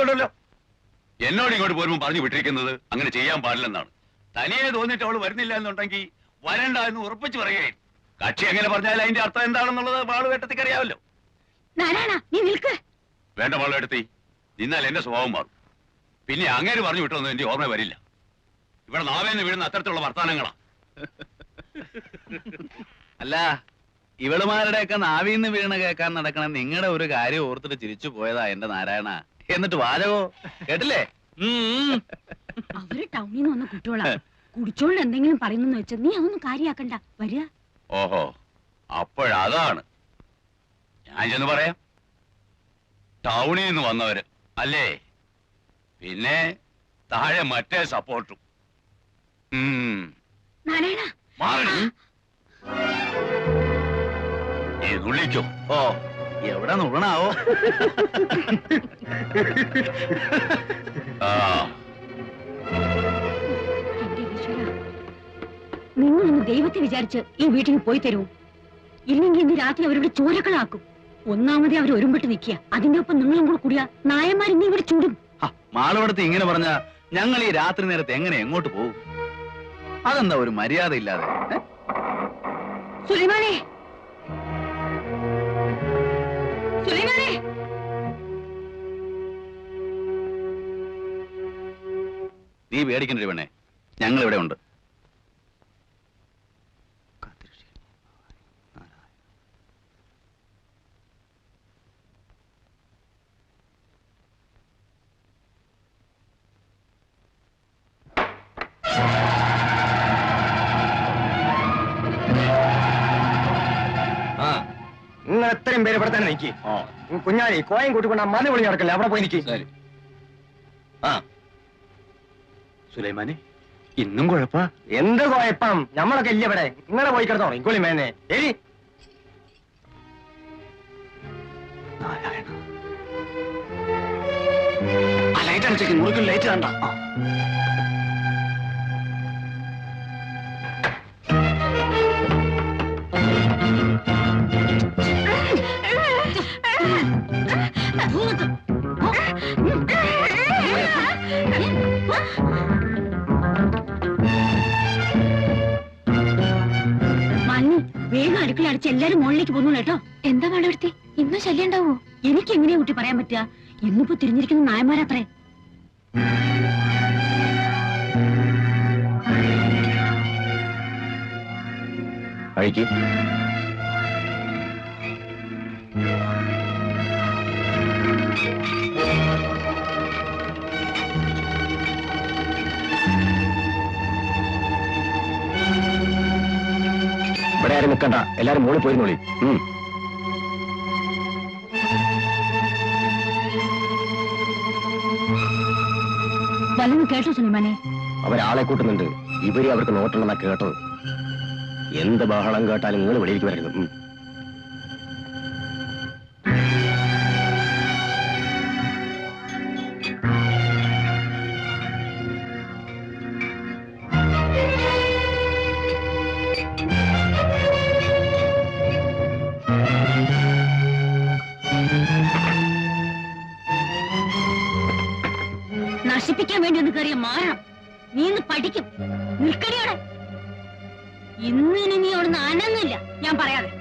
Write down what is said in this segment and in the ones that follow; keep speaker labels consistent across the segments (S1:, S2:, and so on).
S1: തോന്നുന്നുണ്ടല്ലോ. എന്നോട് ഇങ്ങോട്ട് പോരുമ്പോൾ പറഞ്ഞു വിട്ടിരിക്കുന്നത് അങ്ങനെ ചെയ്യാൻ പാടില്ലെന്നാണ്. തനിയെ തോന്നിട്ട് അവള് വരുന്നില്ല എന്നുണ്ടെങ്കിൽ വരണ്ട എന്ന് ഉറപ്പിച്ചു പറയുകയായിരുന്നു. കക്ഷി എങ്ങനെ പറഞ്ഞാൽ അതിന്റെ അർത്ഥം എന്താണെന്നുള്ളത് വാളുവേട്ടത്തിക്ക് അറിയാമല്ലോ. വേണ്ട വാളുവേട്ടത്തി, നിന്നാൽ എന്റെ സ്വഭാവം മാറും. പിന്നെ അങ്ങേര് പറഞ്ഞു വിട്ടൊന്നും എന്റെ ഓർമ്മ വരില്ല. ഇവിടെ നാവേന്ന് വീഴുന്ന അത്തരത്തിലുള്ള വർത്താനങ്ങളാ.
S2: അല്ല, ഇവളുമാരുടെയൊക്കെ നാവിന്ന് വീണ് കേൾക്കാൻ നടക്കണ നിങ്ങളുടെ ഒരു കാര്യം ഓർത്തിട്ട് ചിരിച്ചു പോയതാ എന്റെ നാരായണ. എന്നിട്ട് വാചകോ കേട്ടില്ലേ?
S3: അവര് ടൗണിൽ നിന്ന് വന്ന കുട്ടികളാ. കുടിച്ചോണ്ട് എന്തെങ്കിലും പറയുന്നു വെച്ചാൽ നീ അതൊന്നും കാര്യാക്കണ്ട. വരിക.
S1: ഓഹോ, അപ്പോഴതാണ്. ഞാൻ ചെന്ന് പറയാം. ടൗണിൽ നിന്ന് വന്നവര് അല്ലേ? പിന്നെ താഴെ മറ്റേ സപ്പോർട്ടും. ുള്ളിക്കോ.
S2: ഓ, എവിടെ നുള്ളണാവോ?
S3: നിങ്ങളൊന്ന് ദൈവത്തെ വിചാരിച്ച് ഈ വീട്ടിൽ പോയി തരൂ. ഇല്ലെങ്കിൽ ഇന്ന് രാത്രി അവരുടെ ചോരക്കളാക്കും. ഒന്നാമതേ അവർ ഒരുമ്പിട്ട് നിൽക്കുക. അതിന്റെ ഒപ്പം നിങ്ങളും കൂടെ കൂടിയ നായന്മാർ ഇന്ന് ഇവിടെ ചൂടും.
S2: മാളവിടത്ത് ഇങ്ങനെ പറഞ്ഞ ഞങ്ങൾ ഈ രാത്രി നേരത്തെ എങ്ങനെ എങ്ങോട്ട് പോകും? അതെന്താ ഒരു മര്യാദ ഇല്ലാതെ?
S3: സുലൈമാനെ, സുലൈമാനെ,
S2: നീ പേടിക്കണ്ട പെണ്ണെ, ഞങ്ങൾ ഇവിടെ ഉണ്ട്.
S4: നിങ്ങൾ എത്രയും പേര് ഇവിടെ തന്നെ നിൽക്കി. കുഞ്ഞാലി കോയം കൂട്ടിക്കൊണ്ട് ആ മല വിളി നടക്കല്ലേ, അവിടെ പോയി നിൽക്കി.
S2: സുലൈമാനെ, ഇന്നും കുഴപ്പ?
S4: എന്ത് കുഴപ്പം? നമ്മളൊക്കെ ഇല്ല ഇവിടെ. നിങ്ങളെ പോയി കിടന്നോ ഇക്കൊള്ളി മേനെ. എരി
S2: നാരായണ, ആ ലൈറ്റ് അടിച്ചേക്ക്. മുറിക്കൽ ലൈറ്റ് കണ്ട.
S3: വേഗം അടുക്കള അടിച്ച് എല്ലാരും മുകളിലേക്ക് പോന്നു കേട്ടോ. എന്താ വേണ്ടടുത്തി? ഇന്നും ശല്യം ഉണ്ടാവോ? എനിക്ക് എങ്ങനെയാ കുട്ടി പറയാൻ പറ്റുക? ഇന്നിപ്പോ തിരിഞ്ഞിരിക്കുന്ന നായന്മാരത്രേ.
S4: കഴിക്ക്. ഇവിടെ ആരും നിൽക്കണ്ട, എല്ലാരും മുകളിൽ പോയിരുന്നോളി.
S3: വല്ലതും കേട്ടോ സുലൈമാനെ?
S4: അവരാളെ കൂട്ടുന്നുണ്ട്. ഇവര് അവർക്ക് നോട്ടുണ്ടെന്നാ കേട്ടത്. എന്ത് ബഹളം കേട്ടാലും നിങ്ങൾ വെളിയിലേക്ക് വരരുത്.
S3: നശിപ്പിക്കാൻ വേണ്ടി ഒന്ന് കയറിയ മാറണം. നീ ഇന്ന് പഠിക്കും. നിൽക്കടിയോടെ. ഇന്നിനി നീ അവിടുന്ന് അനങ്ങില്ല ഞാൻ പറയാതെ.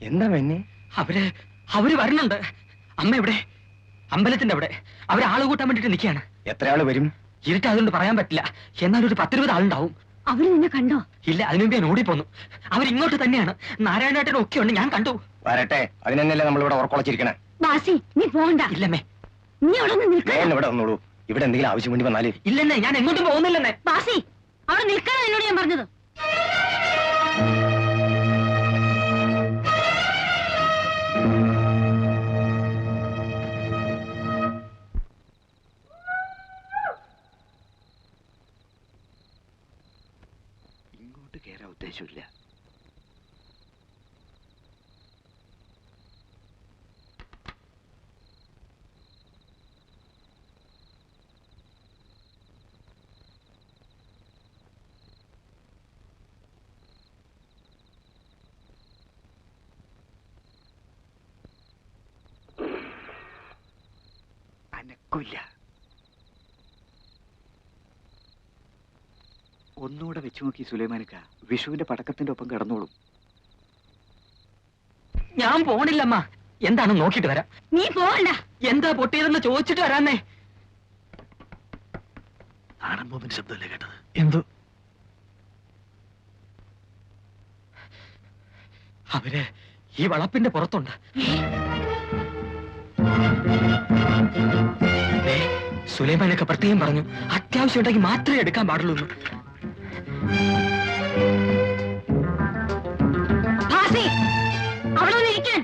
S4: എന്താ മെന്നെ?
S5: അവര് വരണുണ്ട്. അമ്മ എവിടെ? അമ്പലത്തിന്റെ അവിടെ. അവര് ആള് കൂട്ടാൻ വേണ്ടിട്ട് നിൽക്കുകയാണ്.
S4: എത്ര ആള് വരും?
S5: ഇരുട്ട് അതുകൊണ്ട് പറയാൻ പറ്റില്ല. എന്നാൽ ഒരു 10-20 ആളുണ്ടാവും.
S3: അവര് നിന്നെ കണ്ടോ?
S5: ഇല്ല, അതിനു മുമ്പ് ഞാൻ ഓടിപ്പോന്നു. അവരിങ്ങോട്ട് തന്നെയാണ്. നാരായണേട്ടനും ഒക്കെ ഉണ്ട്, ഞാൻ കണ്ടു.
S4: വരട്ടെ, അതിനല്ലേ നമ്മളിവിടെ ഉറക്കുളച്ചിരിക്കണേ.
S3: ബാസി, നീ പോണ്ട.
S5: ഇല്ലമ്മേ.
S3: നീ അവിടെ നിന്ന് നിൽക്കാൻ.
S4: ഇവിടെ വന്നോളൂ. ഇവിടെ എന്തെങ്കിലും ആവശ്യം വേണ്ടി വന്നാല്.
S5: ഇല്ലെന്നേ, ഞാൻ എങ്ങോട്ടും പോകുന്നില്ലെന്നേ.
S3: ബാസി, അവിടെ നിൽക്കാനാ എന്നോട് ഞാൻ പറഞ്ഞത്.
S2: ഇങ്ങോട്ട് കയറാൻ ഉദ്ദേശമില്ല. അനക്കില്ല. ഒന്നുകൂടെ വെച്ചു നോക്കി സുലൈമാനിക്ക. വിഷുവിന്റെ പടക്കത്തിന്റെ ഒപ്പം കിടന്നോളും.
S5: ഞാൻ പോണില്ലമ്മ. എന്താണെന്ന് നോക്കിട്ട് വരാം.
S3: നീ പോകണ്ട.
S5: എന്താ പൊട്ടിയതെന്ന് ചോദിച്ചിട്ട് വരാന്നേ.
S2: നാടൻ ബോംബിന്റെ ശബ്ദമല്ലേ കേട്ടത്?
S5: എന്തോ അവര് ഈ വളപ്പിന്റെ പുറത്തുണ്ട്. സുലൈമാനൊക്കെ പ്രത്യേകം പറഞ്ഞു, അത്യാവശ്യം ഉണ്ടെങ്കിൽ മാത്രമേ എടുക്കാൻ പാടുള്ളൂ.
S3: ബാസി, അവിടെ ഒന്ന് ഇരിക്കാൻ.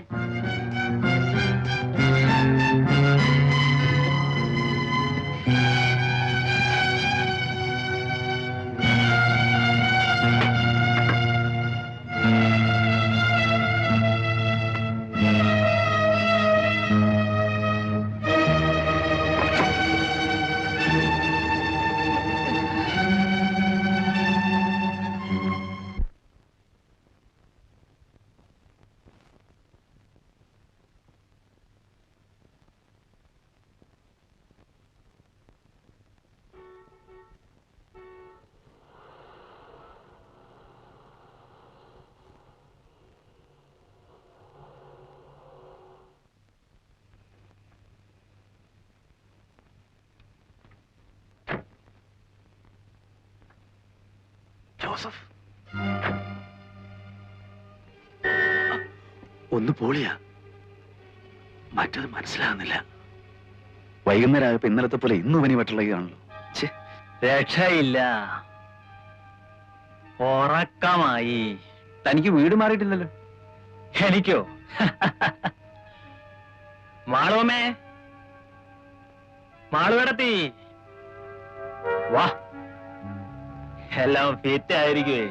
S2: ജോസഫ് ഒന്ന് പോളിയാ. മറ്റത് മനസ്സിലാകുന്നില്ല. വൈകുന്നേരം ഇന്നലത്തെ പോലെ ഇന്നും പനി പറ്റുള്ളതാണല്ലോ.
S5: രക്ഷയില്ല, ഉറക്കമായി.
S2: തനിക്ക് വീട് മാറിയിട്ടില്ലല്ലോ.
S5: എനിക്കോ? മാളുവമ്മേ, മാളുവേടത്തി വാ. എല്ലാം ഫിറ്റ് ആയിരിക്കുവേ.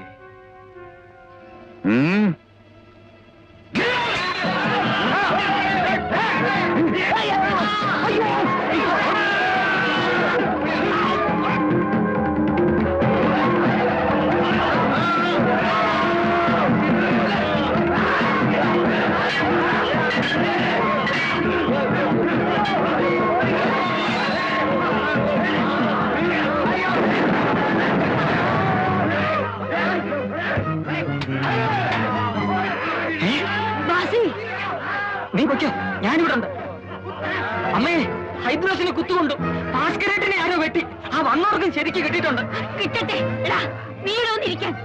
S5: നീ പൊയ്ക്കോ, ഞാനിവിടെ ഉണ്ട്. അമ്മേ, ഹൈദ്രോസിനെ കുത്തുകൊണ്ടു. ഭാസ്കരേട്ടനെ ആരോ വെട്ടി. ആ വന്നവർക്കും ശരിക്ക് കിട്ടിയിട്ടുണ്ട്.
S3: കിട്ടട്ടെ. എടാ, നീ ഇവിടെ വന്നിരിക്കാൻ.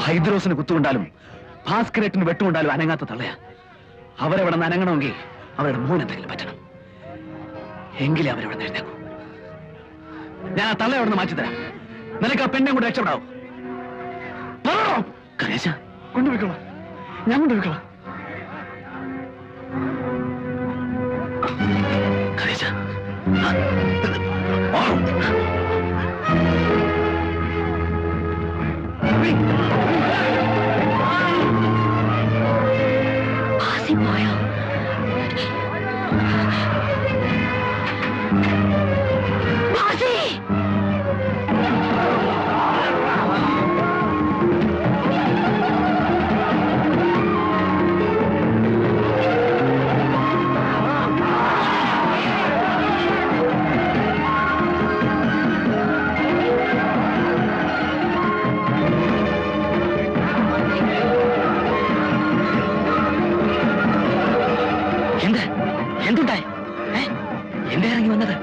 S2: ഹൈദ്രോസിന് കുത്തുകൊണ്ടാലും ഭാസ്കരേട്ടിന് വെട്ടുകൊണ്ടാലും അനങ്ങാത്ത തള്ളയാ. അവരവിടെ നിന്ന് അനങ്ങണമെങ്കിൽ അവരുടെ മോൻ എന്തെങ്കിലും പറ്റണം. എങ്കിലേ അവരവിടെ നിന്ന് എഴുന്നേക്കും. ഞാൻ ആ തള്ള അവിടെ നിന്ന് മാറ്റിത്തരാം. നിനക്ക് ആ പെണ്ണെ കൂടെ രക്ഷപ്പെടാവൂ. കരേശ കൊണ്ടുപോയിക്കോളാം, ഞാൻ കൊണ്ടുപോയിക്കോളാം. കരേശ
S3: പോയോ?
S5: എന്തുണ്ടായി? എന്റെ ഇറങ്ങി വന്നത്?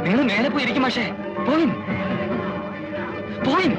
S5: നിങ്ങൾ മേലെ പോയി ഇരിക്കും. പക്ഷേ പോയിൻ പോയിൻ.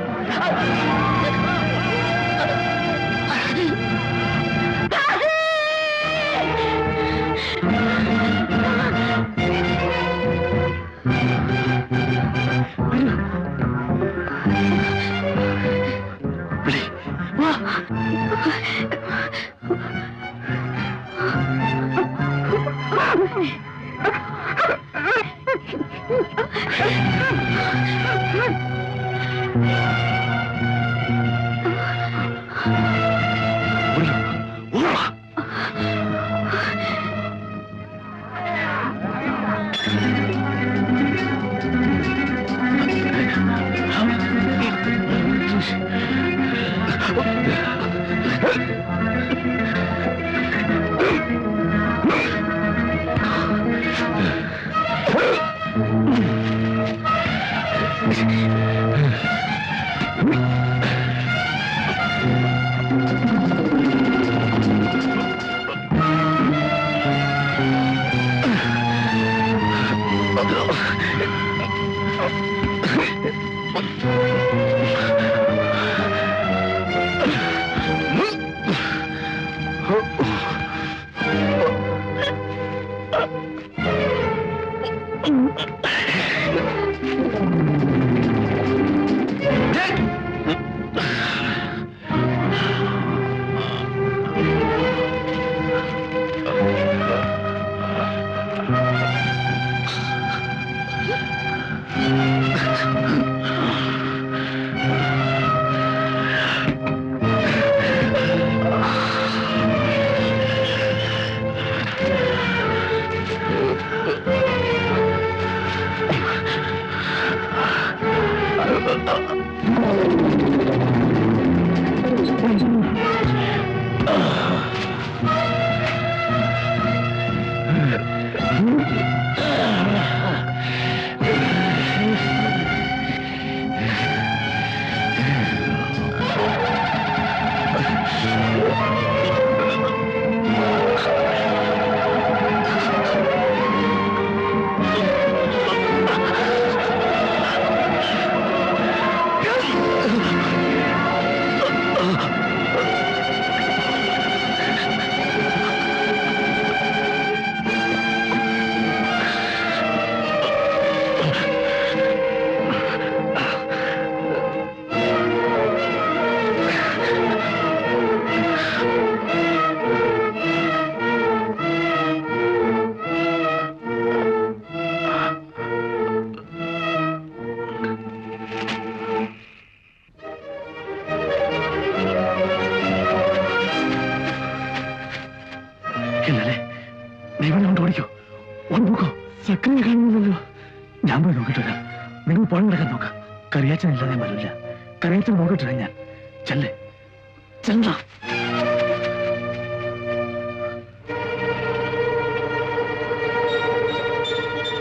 S2: ഞാൻ പോയി നോക്കിട്ട് വരാം. നിങ്ങൾ പണം നടക്കാൻ നോക്കാം. കറിയാച്ചനില്ലാതെ വരില്ല. കറിയാച്ചൻ നോക്കിട്ട് ഞാൻ ചെല്ലേ ചെല്ല.